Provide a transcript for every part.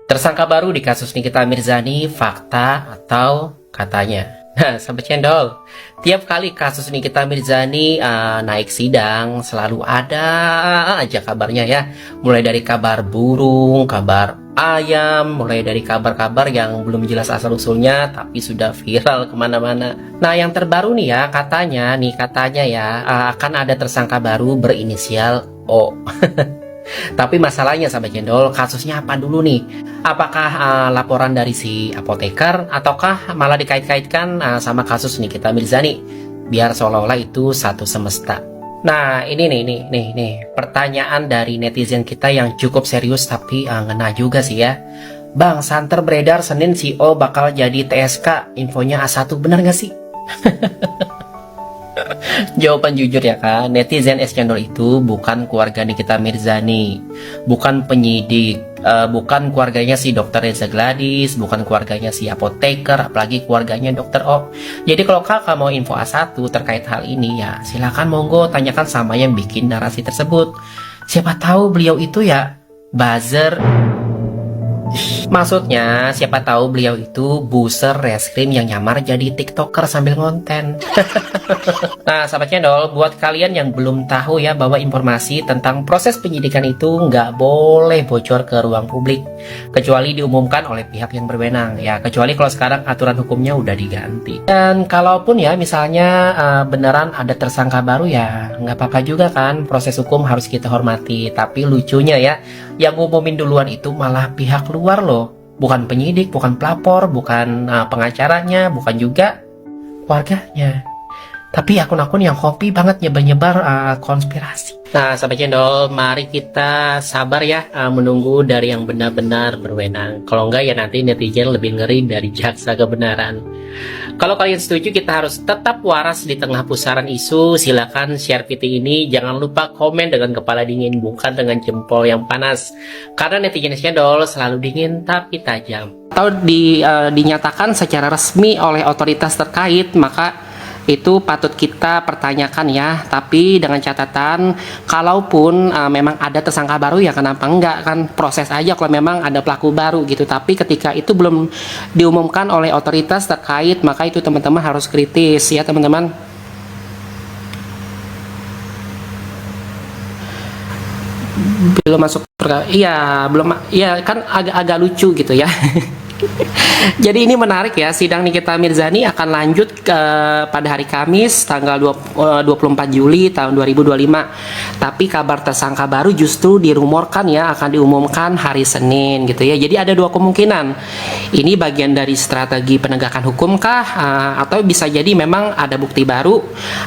Tersangka baru di kasus Nikita Mirzani, fakta atau katanya? Nah, sahabat cendol, tiap kali kasus Nikita Mirzani naik sidang, selalu ada aja kabarnya ya. Mulai dari kabar burung, kabar ayam, mulai dari kabar-kabar yang belum jelas asal-usulnya, tapi sudah viral kemana-mana. Nah, yang terbaru nih ya, katanya ya, akan ada tersangka baru berinisial O. Tapi masalahnya sahabat cendol, kasusnya apa dulu nih? Apakah laporan dari si apoteker ataukah malah dikait-kaitkan sama kasus Nikita Mirzani? Biar seolah-olah itu satu semesta. Nah, ini nih, pertanyaan dari netizen kita yang cukup serius tapi ngena juga sih ya. Bang, santer beredar Senin si O bakal jadi TSK, infonya A1 bener gak sih? Jawaban jujur ya kan, netizen es cendol itu bukan keluarga Nikita Mirzani, bukan penyidik, bukan keluarganya si dokter Reza Gladys, bukan keluarganya si apoteker, apalagi keluarganya dokter O. Jadi kalau kakak mau info A1 terkait hal ini ya silakan monggo tanyakan sama yang bikin narasi tersebut. Siapa tahu beliau itu ya buzzer. Maksudnya, siapa tahu beliau itu buser reskrim yang nyamar jadi tiktoker sambil ngonten. Nah, sahabat cendol, buat kalian yang belum tahu ya bahwa informasi tentang proses penyidikan itu nggak boleh bocor ke ruang publik, kecuali diumumkan oleh pihak yang berwenang. Ya, kecuali kalau sekarang aturan hukumnya udah diganti. Dan kalaupun ya misalnya beneran ada tersangka baru ya nggak apa-apa juga kan, proses hukum harus kita hormati. Tapi lucunya ya, yang ngumumin duluan itu malah pihak luar loh. Bukan penyidik, bukan pelapor, bukan pengacaranya, bukan juga keluarganya. Tapi akun-akun yang hobi banget nyebar-nyebar konspirasi. Nah, sahabat cendol, mari kita sabar ya menunggu dari yang benar-benar berwenang. Kalau enggak ya nanti netizen lebih ngeri dari jaksa kebenaran. Kalau kalian setuju kita harus tetap waras di tengah pusaran isu, silakan share video ini. Jangan lupa komen dengan kepala dingin, bukan dengan jempol yang panas. Karena netizen cendol selalu dingin tapi tajam. Atau dinyatakan secara resmi oleh otoritas terkait, maka itu patut kita pertanyakan ya. Tapi dengan catatan, kalaupun memang ada tersangka baru ya kenapa enggak kan, proses aja kalau memang ada pelaku baru gitu. Tapi ketika itu belum diumumkan oleh otoritas terkait, maka itu teman-teman harus kritis ya teman-teman. Belum masuk, iya belum, iya kan agak lucu gitu ya. Jadi ini menarik ya, sidang Nikita Mirzani akan lanjut pada hari Kamis tanggal 24 Juli tahun 2025. Tapi kabar tersangka baru justru dirumorkan ya akan diumumkan hari Senin gitu ya. Jadi ada dua kemungkinan. Ini bagian dari strategi penegakan hukum kah? Atau bisa jadi memang ada bukti baru,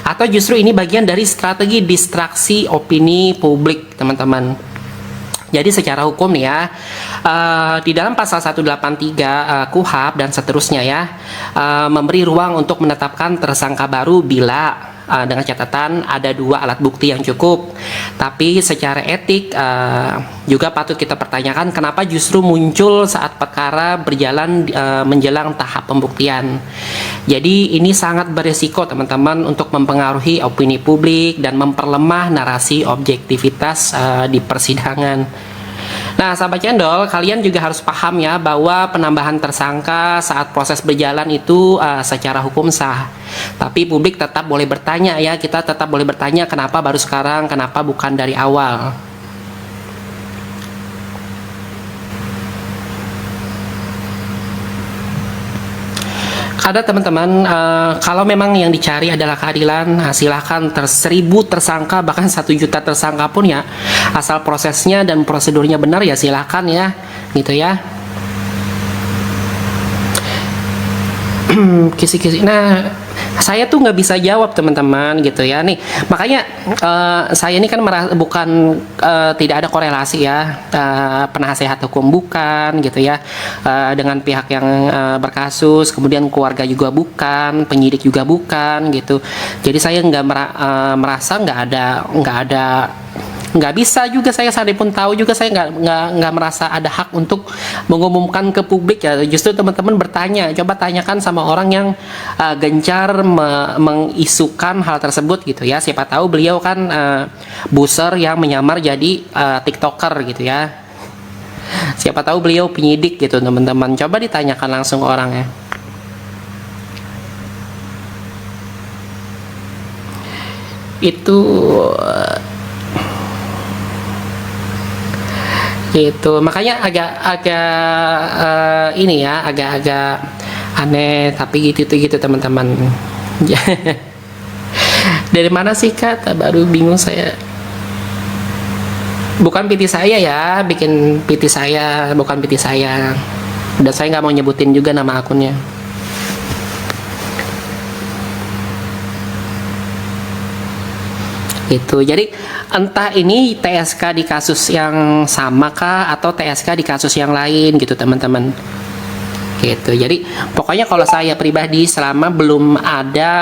atau justru ini bagian dari strategi distraksi opini publik teman-teman. Jadi secara hukum nih ya, di dalam pasal 183 KUHP dan seterusnya ya, memberi ruang untuk menetapkan tersangka baru bila dengan catatan ada dua alat bukti yang cukup. Tapi secara etik juga patut kita pertanyakan kenapa justru muncul saat perkara berjalan menjelang tahap pembuktian. Jadi ini sangat berisiko teman-teman untuk mempengaruhi opini publik dan memperlemah narasi objektivitas di persidangan. Nah, sahabat cendol, kalian juga harus paham ya bahwa penambahan tersangka saat proses berjalan itu secara hukum sah. Tapi publik tetap boleh bertanya ya, kita tetap boleh bertanya kenapa baru sekarang, kenapa bukan dari awal. Ada teman-teman, kalau memang yang dicari adalah keadilan, silahkan 1000 tersangka bahkan 1 juta tersangka pun ya, asal prosesnya dan prosedurnya benar ya silahkan ya, gitu ya. Kisi-kisi. Nah, saya tuh nggak bisa jawab teman-teman gitu ya nih. Makanya saya ini kan bukan tidak ada korelasi ya, penasehat hukum bukan gitu ya, dengan pihak yang berkasus, kemudian keluarga juga bukan, penyidik juga bukan gitu. Jadi saya merasa nggak bisa juga, saya sendiri pun tahu juga saya nggak merasa ada hak untuk mengumumkan ke publik ya. Justru teman-teman bertanya, coba tanyakan sama orang yang gencar mengisukan hal tersebut gitu ya. Siapa tahu beliau kan buser yang menyamar jadi tiktoker gitu ya. Siapa tahu beliau penyidik gitu teman-teman. Coba ditanyakan langsung ke orangnya. Itu gitu, makanya agak-agak ini ya, agak-agak aneh, tapi gitu teman-teman. Dari mana sih Kak? Baru bingung saya. Bukan PT saya ya, bikin PT saya, bukan PT saya. Dan saya nggak mau nyebutin juga nama akunnya. Itu jadi entah ini TSK di kasus yang sama kah atau TSK di kasus yang lain gitu teman-teman. Gitu. Jadi pokoknya kalau saya pribadi selama belum ada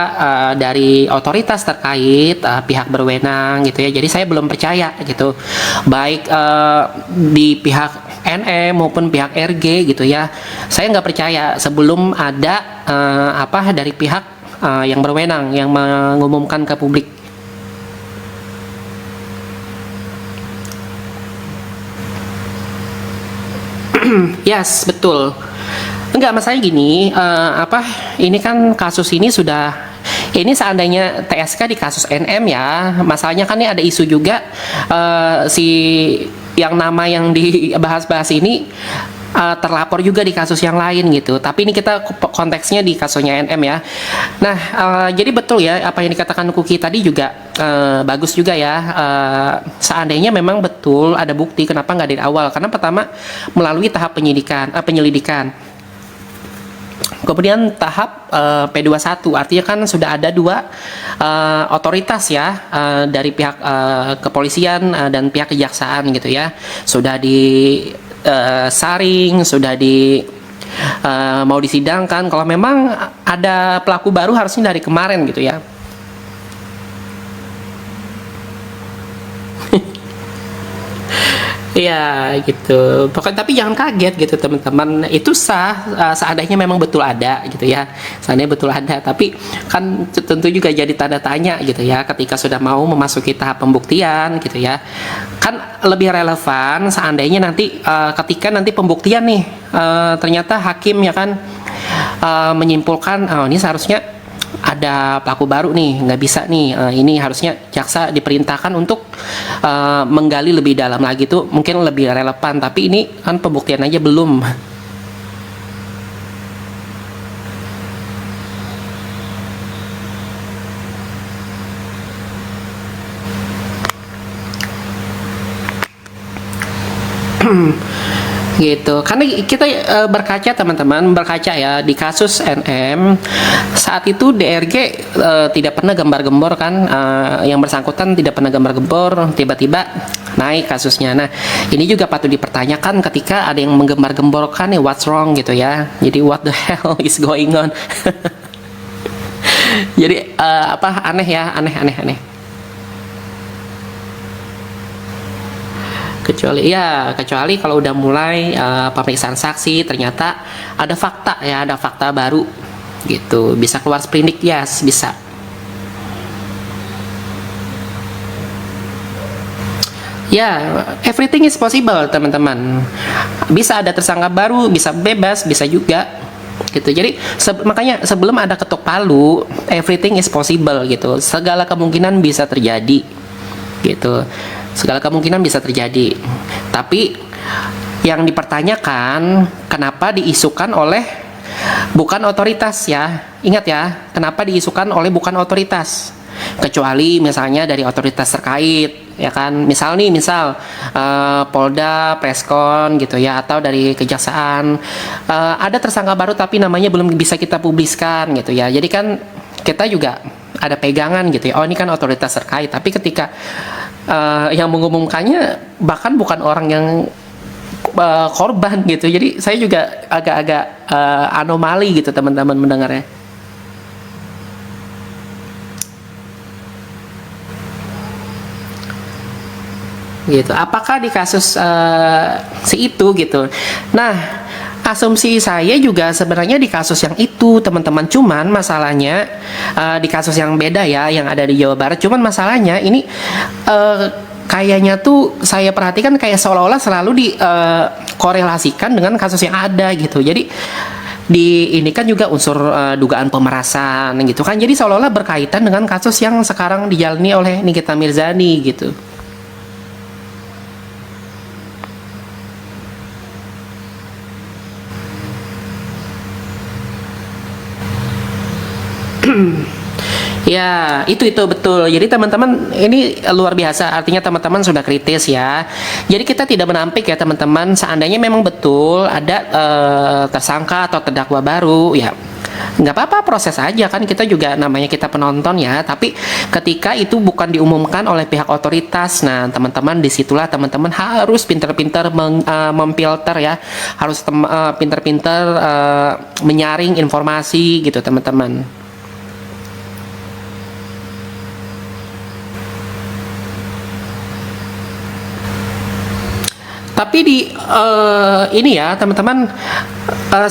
dari otoritas terkait pihak berwenang gitu ya, jadi saya belum percaya gitu, baik di pihak NM maupun pihak RG gitu ya, saya nggak percaya sebelum ada dari pihak yang berwenang yang mengumumkan ke publik. Yes, betul. Enggak, masalahnya gini, ini kan kasus ini sudah, ini seandainya TSK di kasus NM ya, masalahnya kan ini ada isu juga si yang nama yang dibahas-bahas ini terlapor juga di kasus yang lain gitu. Tapi ini kita konteksnya di kasusnya NM ya. Nah, jadi betul ya apa yang dikatakan Kuki tadi juga bagus juga ya. Seandainya memang betul ada bukti, kenapa nggak dari awal? Karena pertama melalui tahap penyelidikan. Kemudian tahap P21, artinya kan sudah ada dua otoritas ya, dari pihak kepolisian dan pihak kejaksaan gitu ya, sudah disaring, sudah mau disidangkan. Kalau memang ada pelaku baru harusnya dari kemarin gitu ya. Iya gitu. Pokoknya tapi jangan kaget gitu teman-teman. Itu sah seandainya memang betul ada gitu ya. Seandainya betul ada, tapi kan tentu juga jadi tanda tanya gitu ya ketika sudah mau memasuki tahap pembuktian gitu ya. Kan lebih relevan seandainya nanti ketika nanti pembuktian nih ternyata hakim ya kan menyimpulkan ini seharusnya ada pelaku baru nih, nggak bisa nih, ini harusnya jaksa diperintahkan untuk menggali lebih dalam lagi, tuh mungkin lebih relevan. Tapi ini kan pembuktian aja belum. Gitu, karena kita berkaca teman-teman, berkaca ya di kasus NM saat itu DRG tidak pernah gembar-gembor kan, yang bersangkutan tidak pernah gembar-gembor, tiba-tiba naik kasusnya. Nah ini juga patut dipertanyakan ketika ada yang menggembar-gemborkan nih what's wrong gitu ya, jadi what the hell is going on. Jadi aneh ya, aneh. Kecuali kalau udah mulai pemeriksaan saksi ternyata ada fakta baru gitu, bisa keluar sprindik, yes, bisa. Everything is possible teman-teman. Bisa ada tersangka baru, bisa bebas, bisa juga gitu. Jadi makanya sebelum ada ketok palu, everything is possible gitu, segala kemungkinan bisa terjadi gitu. Segala kemungkinan bisa terjadi. Tapi yang dipertanyakan kenapa diisukan oleh bukan otoritas ya. Ingat ya, kenapa diisukan oleh bukan otoritas? Kecuali misalnya dari otoritas terkait ya kan. Misal Polda, Preskon gitu ya, atau dari kejaksaan ada tersangka baru tapi namanya belum bisa kita publiskan gitu ya. Jadi kan kita juga ada pegangan gitu ya, oh ini kan otoritas terkait, tapi ketika yang mengumumkannya bahkan bukan orang yang korban gitu, jadi saya juga agak-agak anomali gitu teman-teman mendengarnya gitu. Apakah di kasus si itu gitu? Nah, asumsi saya juga sebenarnya di kasus yang itu teman-teman, cuman masalahnya di kasus yang beda ya, yang ada di Jawa Barat, cuman masalahnya ini kayaknya tuh saya perhatikan kayak seolah-olah selalu dikorelasikan dengan kasus yang ada gitu. Jadi ini kan juga unsur dugaan pemerasan gitu kan. Jadi seolah-olah berkaitan dengan kasus yang sekarang dijalani oleh Nikita Mirzani gitu. Ya, itu betul. Jadi teman-teman ini luar biasa. Artinya teman-teman sudah kritis ya. Jadi kita tidak menampik ya teman-teman. Seandainya memang betul ada tersangka atau terdakwa baru, ya nggak apa-apa, proses aja kan, kita juga namanya kita penonton ya. Tapi ketika itu bukan diumumkan oleh pihak otoritas, nah teman-teman disitulah teman-teman harus pinter-pinter memfilter ya, harus pinter-pinter menyaring informasi gitu teman-teman. Tapi ini ya teman-teman,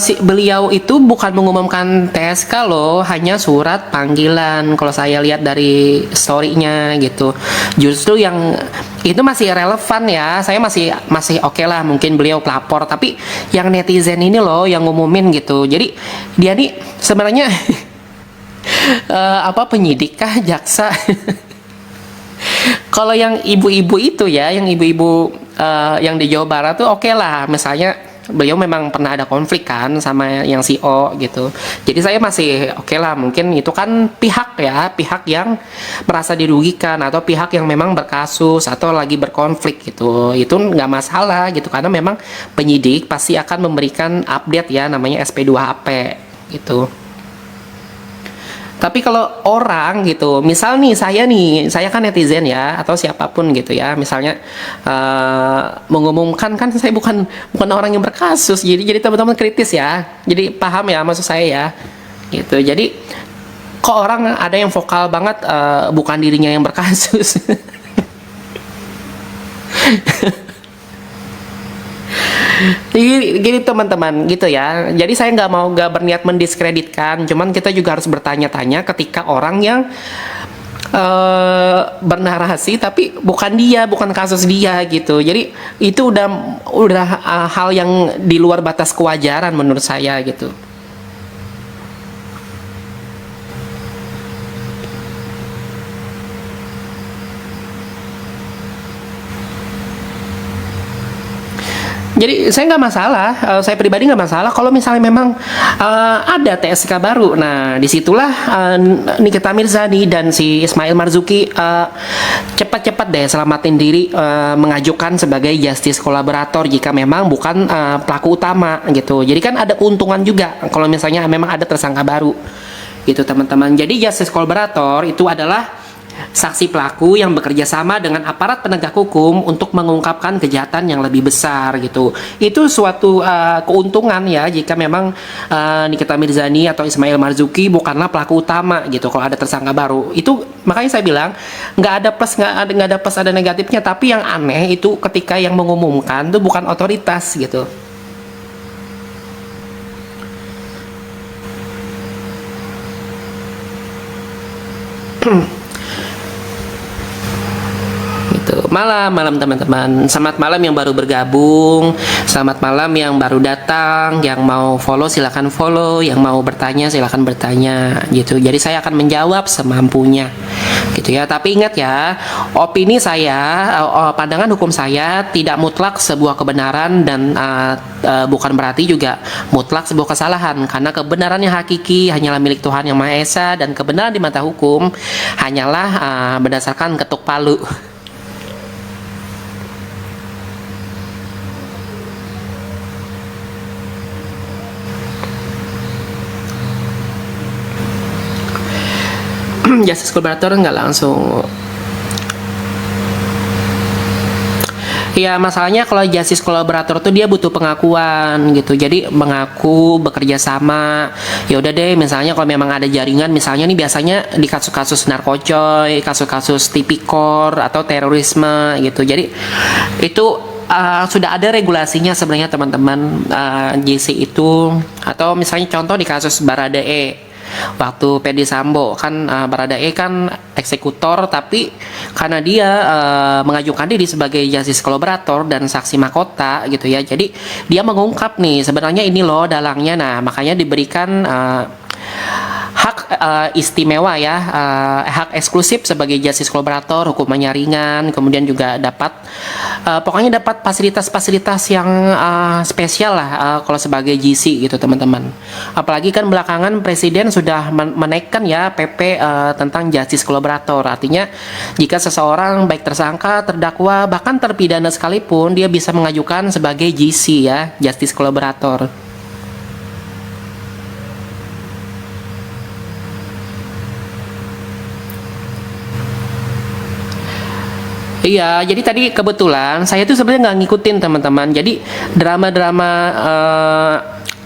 si beliau itu bukan mengumumkan TSK loh, hanya surat panggilan kalau saya lihat dari story-nya gitu. Justru yang itu masih relevan ya, saya masih oke lah, mungkin beliau pelapor, tapi yang netizen ini loh yang ngumumin gitu. Jadi dia nih sebenarnya penyidik kah, jaksa? Kalau yang ibu-ibu itu ya, yang ibu-ibu yang di Jawa Barat tuh oke lah, misalnya beliau memang pernah ada konflik kan sama yang CEO gitu. Jadi saya masih oke lah, mungkin itu kan pihak yang merasa dirugikan atau pihak yang memang berkasus atau lagi berkonflik gitu. Itu nggak masalah gitu, karena memang penyidik pasti akan memberikan update ya, namanya SP2HP gitu. Tapi kalau orang gitu, misal nih saya kan netizen ya, atau siapapun gitu ya, misalnya mengumumkan, kan saya bukan orang yang berkasus, jadi teman-teman kritis ya, jadi paham ya maksud saya ya, gitu. Jadi kok orang ada yang vokal banget, bukan dirinya yang berkasus. Gini teman-teman gitu ya. Jadi saya nggak berniat mendiskreditkan, cuman kita juga harus bertanya-tanya ketika orang yang bernarasi tapi bukan kasus dia gitu. Jadi itu udah hal yang di luar batas kewajaran menurut saya gitu. Jadi saya nggak masalah, saya pribadi nggak masalah kalau misalnya memang ada TSK baru. Nah disitulah Nikita Mirzani dan si Ismail Marzuki cepat-cepat deh selamatin diri, mengajukan sebagai justice kolaborator jika memang bukan pelaku utama gitu. Jadi kan ada keuntungan juga kalau misalnya memang ada tersangka baru gitu teman-teman. Jadi justice kolaborator itu adalah saksi pelaku yang bekerja sama dengan aparat penegak hukum untuk mengungkapkan kejahatan yang lebih besar gitu. Itu suatu keuntungan ya jika memang Nikita Mirzani atau Ismail Marzuki bukanlah pelaku utama gitu. Kalau ada tersangka baru, itu makanya saya bilang nggak ada plus ada negatifnya. Tapi yang aneh itu ketika yang mengumumkan itu bukan otoritas gitu. Malam teman-teman, selamat malam yang baru bergabung, selamat malam yang baru datang, yang mau follow silakan follow, yang mau bertanya silakan bertanya gitu. Jadi saya akan menjawab semampunya gitu ya. Tapi ingat ya, opini saya, pandangan hukum saya tidak mutlak sebuah kebenaran dan bukan berarti juga mutlak sebuah kesalahan, karena kebenaran yang hakiki hanyalah milik Tuhan Yang Maha Esa, dan kebenaran di mata hukum hanyalah berdasarkan ketuk palu. Justice kolaborator nggak langsung. Ya masalahnya kalau justice kolaborator tuh dia butuh pengakuan gitu. Jadi mengaku bekerja sama. Ya udah deh, misalnya kalau memang ada jaringan, misalnya nih biasanya di kasus-kasus narkocoy, kasus-kasus tipikor atau terorisme gitu. Jadi itu sudah ada regulasinya sebenarnya teman-teman, JC itu. Atau misalnya contoh di kasus Baradae. waktu Ferdy Sambo kan, Baradae kan eksekutor, tapi karena dia mengajukan diri sebagai justice collaborator dan saksi mahkota gitu ya, jadi dia mengungkap nih sebenarnya ini loh dalangnya. Nah makanya diberikan hak istimewa ya, hak eksklusif sebagai justice collaborator, hukumannya ringan, kemudian juga dapat pokoknya dapat fasilitas-fasilitas yang spesial lah kalau sebagai GC gitu teman-teman. Apalagi kan belakangan presiden sudah menaikkan ya PP tentang justice collaborator, artinya jika seseorang baik tersangka, terdakwa, bahkan terpidana sekalipun dia bisa mengajukan sebagai GC ya, justice collaborator. Iya, jadi tadi kebetulan saya tuh sebenarnya nggak ngikutin teman-teman. Jadi drama-drama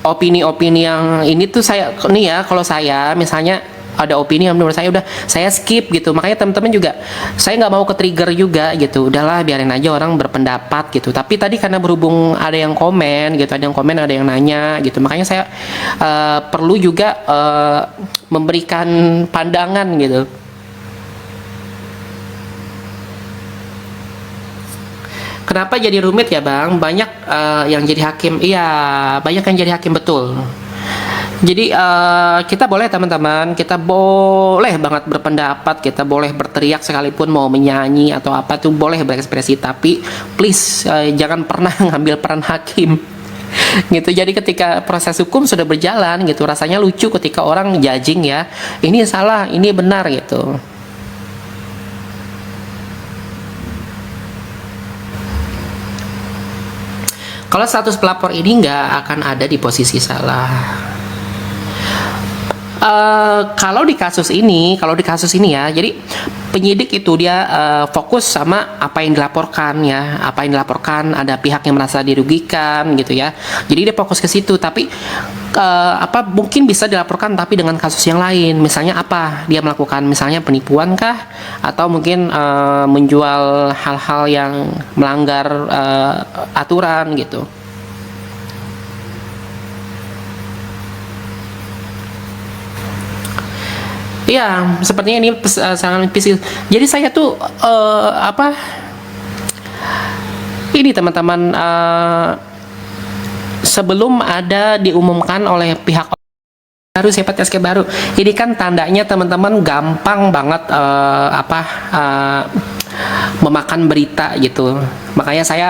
opini-opini yang ini tuh saya nih ya, kalau saya misalnya ada opini yang menurut saya udah saya skip gitu. Makanya teman-teman juga saya nggak mau ke trigger juga gitu. Udahlah biarin aja orang berpendapat gitu. Tapi tadi karena berhubung ada yang komen gitu, ada yang komen, ada yang nanya gitu. Makanya saya perlu juga memberikan pandangan gitu. Kenapa jadi rumit ya bang? Banyak yang jadi hakim. Iya, banyak yang jadi hakim betul. Jadi kita boleh teman-teman, kita boleh banget berpendapat, kita boleh berteriak sekalipun mau menyanyi atau apa tuh boleh berekspresi. Tapi please jangan pernah ngambil peran hakim. Gitu. Jadi ketika proses hukum sudah berjalan gitu, rasanya lucu ketika orang judging ya. Ini salah, ini benar gitu. Kalau status pelapor ini nggak akan ada di posisi salah. Kalau di kasus ini ya, jadi penyidik itu dia fokus sama apa yang dilaporkan ya, apa yang dilaporkan, ada pihak yang merasa dirugikan gitu ya. Jadi dia fokus ke situ, tapi apa mungkin bisa dilaporkan tapi dengan kasus yang lain. Misalnya apa dia melakukan, misalnya penipuan kah, atau mungkin menjual hal-hal yang melanggar aturan gitu. Iya, sepertinya ini sangat pisil. Jadi saya tuh apa? Ini teman-teman sebelum ada diumumkan oleh pihak baru siapa TSK baru, ini kan tandanya teman-teman gampang banget memakan berita gitu. Makanya saya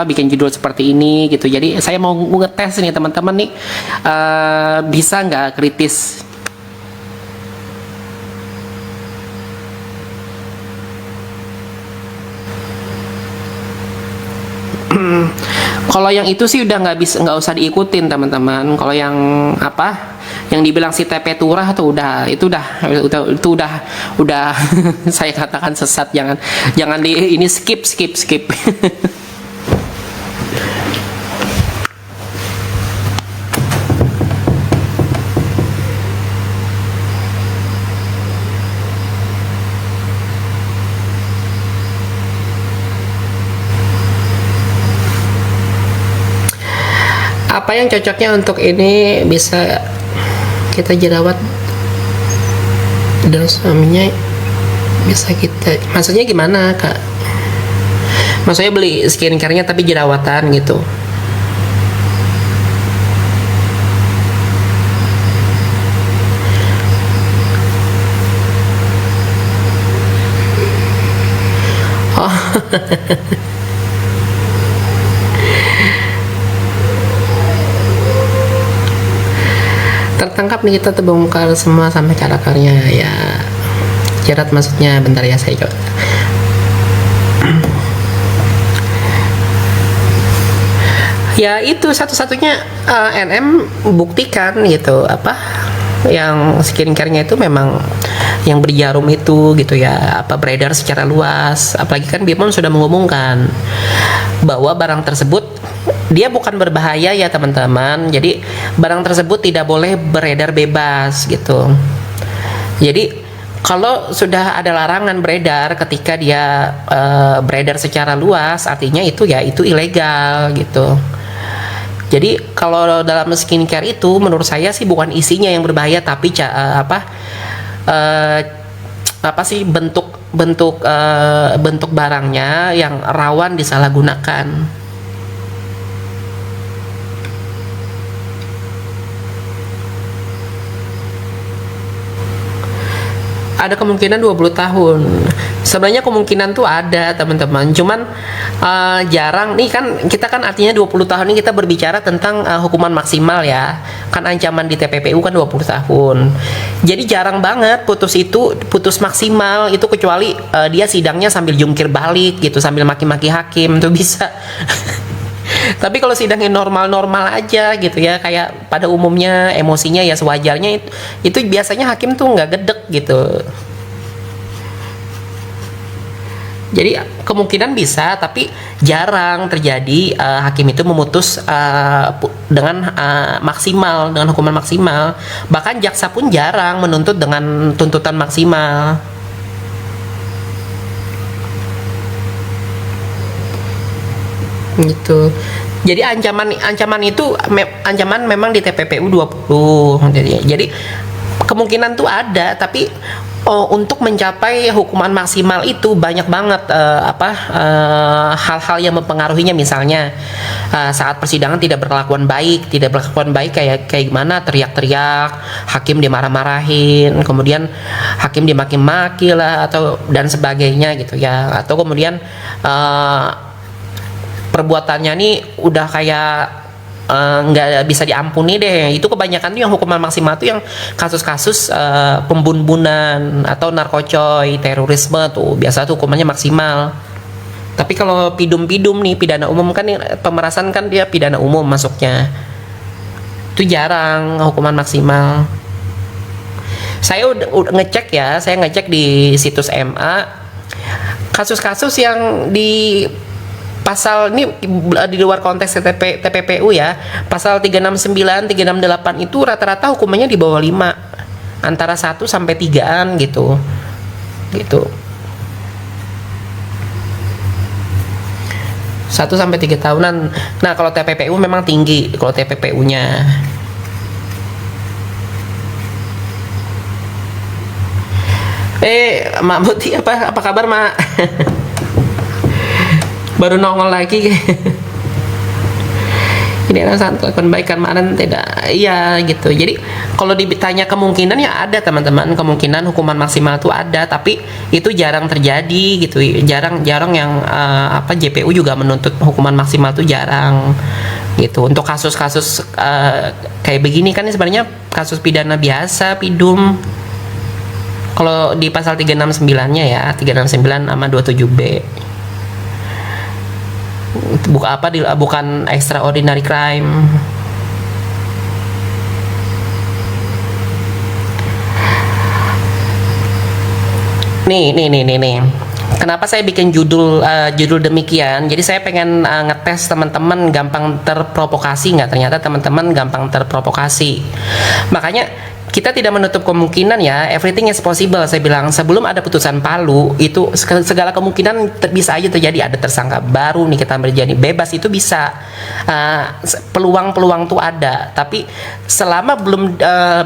bikin judul seperti ini gitu. Jadi saya mau ngetes nih teman-teman nih, bisa nggak kritis. Kalau yang itu sih udah nggak usah diikutin teman-teman. Kalau yang yang dibilang si TP Turah tuh udah saya katakan sesat. Jangan di ini skip. Apa yang cocoknya untuk ini bisa kita jerawat dan suaminya bisa kita, maksudnya gimana kak? Maksudnya beli skincare-nya tapi jerawatan gitu. Oh tertangkap nih, kita terbongkar semua sampai ke akarnya ya. Jerat maksudnya, bentar ya saya coba. Ya itu satu-satunya NM buktikan gitu yang skincare-nya itu memang yang berjarum itu gitu ya, beredar secara luas. Apalagi kan BPOM sudah mengumumkan bahwa barang tersebut dia bukan berbahaya ya teman-teman. Jadi barang tersebut tidak boleh beredar bebas gitu. Jadi kalau sudah ada larangan beredar ketika dia beredar secara luas, artinya itu ilegal gitu. Jadi kalau dalam skincare itu menurut saya sih bukan isinya yang berbahaya, tapi eh, apa sih bentuk bentuk bentuk barangnya yang rawan disalahgunakan. Ada kemungkinan 20 tahun. Sebenarnya kemungkinan tuh ada, teman-teman. Cuman jarang. Nih kan kita kan artinya 20 tahun ini kita berbicara tentang hukuman maksimal ya. Kan ancaman di TPPU kan 20 tahun. Jadi jarang banget putus maksimal itu, kecuali dia sidangnya sambil jungkir balik gitu, sambil maki-maki hakim tuh bisa. Tapi kalau sidangnya normal-normal aja gitu ya, kayak pada umumnya emosinya ya sewajarnya, itu biasanya hakim tuh nggak gedek gitu. Jadi kemungkinan bisa, tapi jarang terjadi hakim itu memutus dengan maksimal, dengan hukuman maksimal. Bahkan jaksa pun jarang menuntut dengan tuntutan maksimal. Gitu. Jadi ancaman itu ancaman memang di TPPU 20. Jadi kemungkinan tuh ada, tapi untuk mencapai hukuman maksimal itu banyak banget hal-hal yang mempengaruhinya. Misalnya saat persidangan tidak berkelakuan baik kayak gimana, teriak-teriak, hakim dimarah-marahin, kemudian hakim dimaki-maki lah, atau dan sebagainya gitu ya, atau kemudian perbuatannya nih udah kayak nggak bisa diampuni deh. Itu kebanyakan tuh yang hukuman maksimal tuh yang kasus-kasus pembunuhan atau narkocoy, terorisme tuh biasa tuh hukumannya maksimal. Tapi kalau pidum-pidum nih, pidana umum kan, pemerasan kan dia pidana umum masuknya, itu jarang hukuman maksimal. Saya udah ngecek di situs MA kasus-kasus yang di pasal ini di luar konteks TPPU ya, pasal 369, 368 itu rata-rata hukumannya di bawah 5, antara 1 sampai 3-an gitu. 1 sampai 3 tahunan. Nah, kalau TPPU memang tinggi kalau TPPU-nya. Mak Muti, apa kabar, Mak? Baru nongol lagi. Ini adalah saat kelakuan baik kemarin tidak, iya gitu. Jadi kalau ditanya kemungkinan ya ada, teman-teman, kemungkinan hukuman maksimal itu ada, tapi itu jarang terjadi gitu. Jarang yang JPU juga menuntut hukuman maksimal itu jarang gitu. Untuk kasus-kasus kayak begini kan sebenarnya kasus pidana biasa, pidum. Kalau di pasal 369-nya ya, 369 sama 27B. Bukan extraordinary crime. Nih. Kenapa saya bikin judul demikian? Jadi saya pengen ngetes teman-teman gampang terprovokasi nggak? Ternyata teman-teman gampang terprovokasi. Makanya kita tidak menutup kemungkinan ya, everything is possible. Saya bilang sebelum ada putusan Palu itu segala kemungkinan bisa aja terjadi. Ada tersangka baru nih, kita berjadi bebas, itu bisa. Peluang tuh ada, tapi selama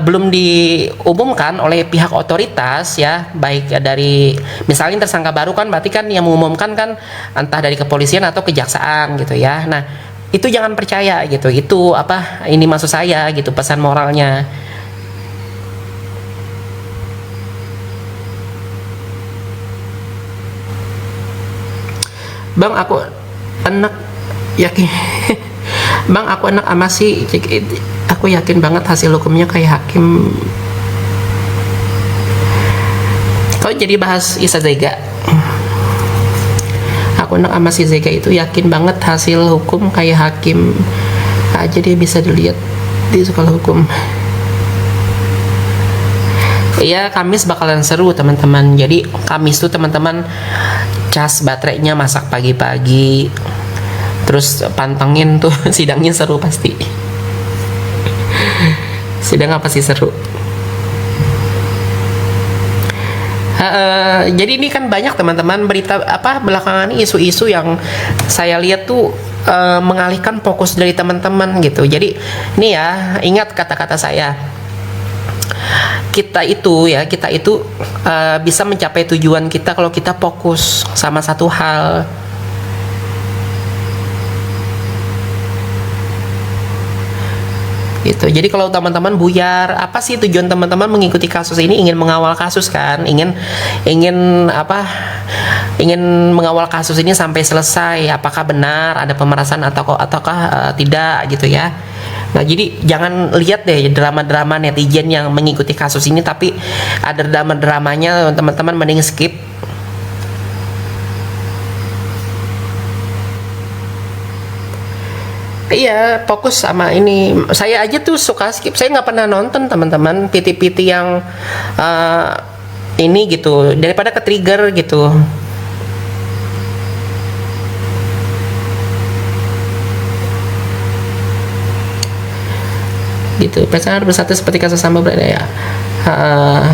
belum diumumkan oleh pihak otoritas ya, baik dari misalnya tersangka baru kan berarti kan yang mengumumkan kan entah dari kepolisian atau kejaksaan gitu ya. Nah, itu jangan percaya gitu. Itu ini maksud saya gitu, pesan moralnya. Bang, aku anak yakin. Bang, aku anak ama sih. Aku yakin banget hasil hukumnya kayak hakim. Kau jadi bahas Isa Zega. Aku anak ama si Zega itu yakin banget hasil hukum kayak hakim aja, dia bisa dilihat di sekolah hukum. Iya, Kamis bakalan seru, teman-teman. Jadi Kamis tuh teman-teman cas baterainya, masak pagi-pagi, terus pantengin tuh sidangnya seru pasti. Sidang apa sih seru? Jadi ini kan banyak, teman-teman, berita belakangan ini, isu-isu yang saya lihat tuh mengalihkan fokus dari teman-teman gitu. Jadi nih ya, ingat kata-kata saya, kita itu bisa mencapai tujuan kita kalau kita fokus sama satu hal. Gitu. Jadi kalau teman-teman buyar, apa sih tujuan teman-teman mengikuti kasus ini? Ingin mengawal kasus kan? Ingin apa? Ingin mengawal kasus ini sampai selesai. Apakah benar ada pemerasan ataukah tidak gitu ya? Nah, jadi jangan lihat deh drama-drama netizen yang mengikuti kasus ini, tapi ada drama-dramanya, teman-teman mending skip. Iya, fokus sama ini. Saya aja tuh suka skip. Saya nggak pernah nonton teman-teman PT-PT yang uh, ini gitu, daripada ke trigger gitu. Gitu. Pasangan bersatu seperti kasus sama berada ya. Uh,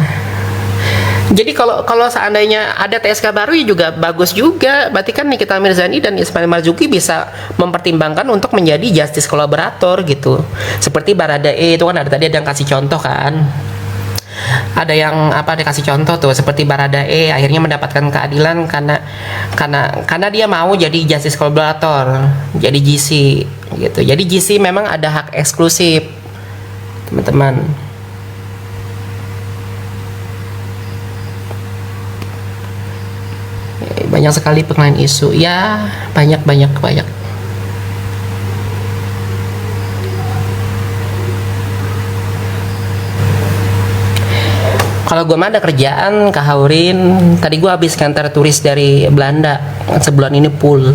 Jadi kalau seandainya ada TSK baru ya juga bagus juga. Berarti kan Nikita Mirzani dan Ismail Marzuki bisa mempertimbangkan untuk menjadi justice kolaborator gitu. Seperti Baradae itu kan ada yang kasih contoh kan. Ada yang dikasih contoh tuh seperti Baradae akhirnya mendapatkan keadilan karena dia mau jadi justice kolaborator, jadi GC gitu. Jadi GC memang ada hak eksklusif, teman-teman. Banyak sekali pengenalan isu ya, banyak. Kalau gue mah ada kerjaan ke Haurin, tadi gue habis ngantar turis dari Belanda sebulan ini full,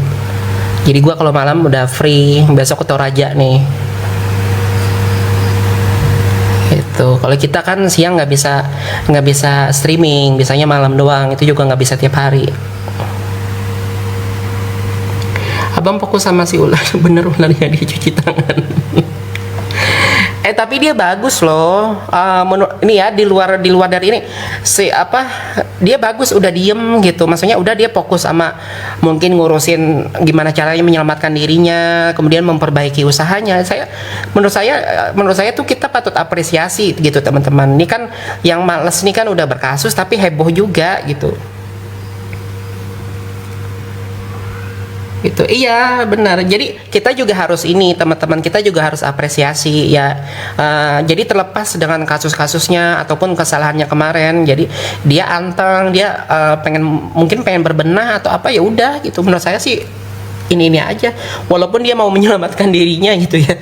jadi gue kalau malam udah free, besok ke Toraja nih. Itu kalau kita kan siang nggak bisa streaming, bisanya malam doang, itu juga nggak bisa tiap hari. Abang fokus sama si ular, bener ularnya dia cuci tangan. Tapi dia bagus loh. Ini ya di luar dari ini dia bagus, udah diem gitu. Maksudnya udah dia fokus sama mungkin ngurusin gimana caranya menyelamatkan dirinya, kemudian memperbaiki usahanya. Menurut saya tuh kita patut apresiasi gitu teman-teman. Ini kan yang males nih kan udah berkasus tapi heboh juga gitu. Gitu. Iya benar, jadi kita juga harus ini teman-teman, kita juga harus apresiasi ya. Jadi terlepas dengan kasus-kasusnya ataupun kesalahannya kemarin, jadi dia anteng, dia mungkin pengen berbenah atau apa, ya udah gitu. Menurut saya sih ini aja, walaupun dia mau menyelamatkan dirinya gitu ya.